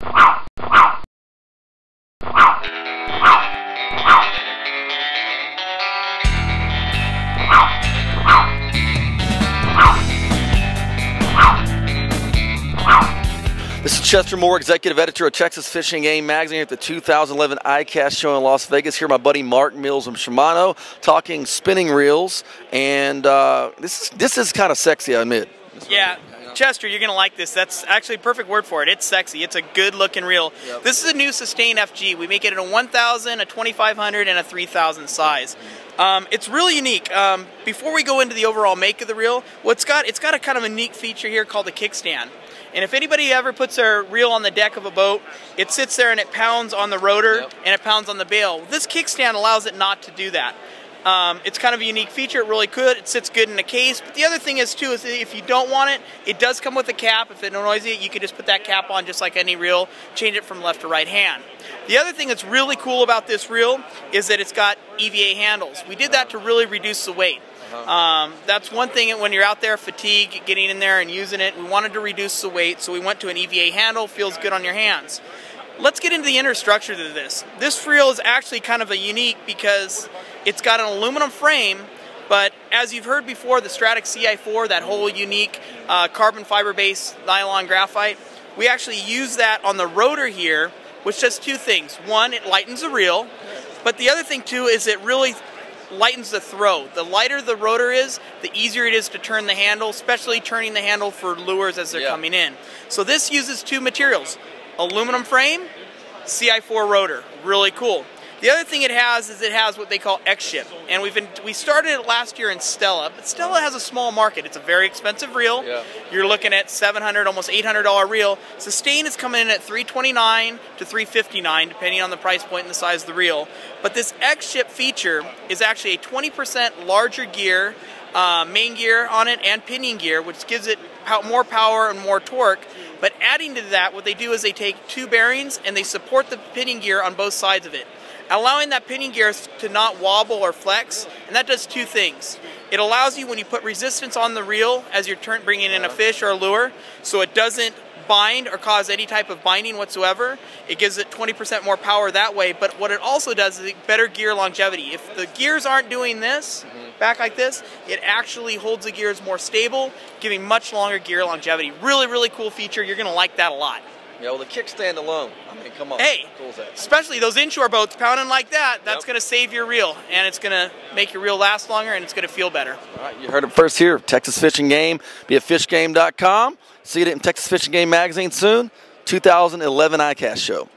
This is Chester Moore, Executive Editor of Texas Fishing Game Magazine at the 2011 ICAST show in Las Vegas. Here, my buddy Mark Mills from Shimano, talking spinning reels, and this is kind of sexy, I admit. Yeah, Chester, you're going to like this. That's actually a perfect word for it. It's sexy. It's a good-looking reel. Yep. This is a new Sustain FG. We make it in a 1,000, a 2,500, and a 3,000 size. It's really unique. Before we go into the overall make of the reel, it's got a kind of unique feature here called the kickstand. And if anybody ever puts their reel on the deck of a boat, it sits there and it pounds on the rotor, yep, and it pounds on the bail. This kickstand allows it not to do that. It's kind of a unique feature. It really could. It sits good in a case. But the other thing is, too, is that if you don't want it, it does come with a cap. If it annoys you, you can just put that cap on just like any reel, change it from left to right hand. The other thing that's really cool about this reel is that it's got EVA handles. We did that to really reduce the weight. That's one thing when you're out there fatigued, getting in there and using it. We wanted to reduce the weight, so we went to an EVA handle. Feels good on your hands. Let's get into the inner structure of this. This reel is actually kind of a unique because it's got an aluminum frame, but as you've heard before, the Stratex CI4, that whole unique carbon fiber-based nylon graphite, we actually use that on the rotor here, which does two things. One, it lightens the reel, but the other thing too is it really lightens the throw. The lighter the rotor is, the easier it is to turn the handle, especially turning the handle for lures as they're coming in. So this uses two materials, aluminum frame, CI4 rotor. Really cool. The other thing it has is it has what they call X-Ship, and we started it last year in Stella, but Stella has a small market. It's a very expensive reel. Yeah. You're looking at $700, almost $800 reel. Sustain is coming in at $329 to $359, depending on the price point and the size of the reel. But this X-Ship feature is actually a 20% larger gear, main gear on it, and pinion gear, which gives it more power and more torque. But adding to that, what they do is they take two bearings and they support the pinion gear on both sides of it, allowing that pinion gear to not wobble or flex, and that does two things. It allows you, when you put resistance on the reel as you're bringing in a fish or a lure, so it doesn't bind or cause any type of binding whatsoever. It gives it 20% more power that way, but what it also does is better gear longevity. If the gears aren't doing this, back like this, it actually holds the gears more stable, giving much longer gear longevity. Really, really cool feature. You're going to like that a lot. Yeah, well, the kickstand alone, I mean, come on. Hey, how cool is that? Especially those inshore boats pounding like that, that's going to save your reel, and it's going to make your reel last longer, and it's going to feel better. All right, you heard it first here. Texas Fishing Game, be at fishgame.com. See it in Texas Fishing Game Magazine soon. 2011 ICAST show.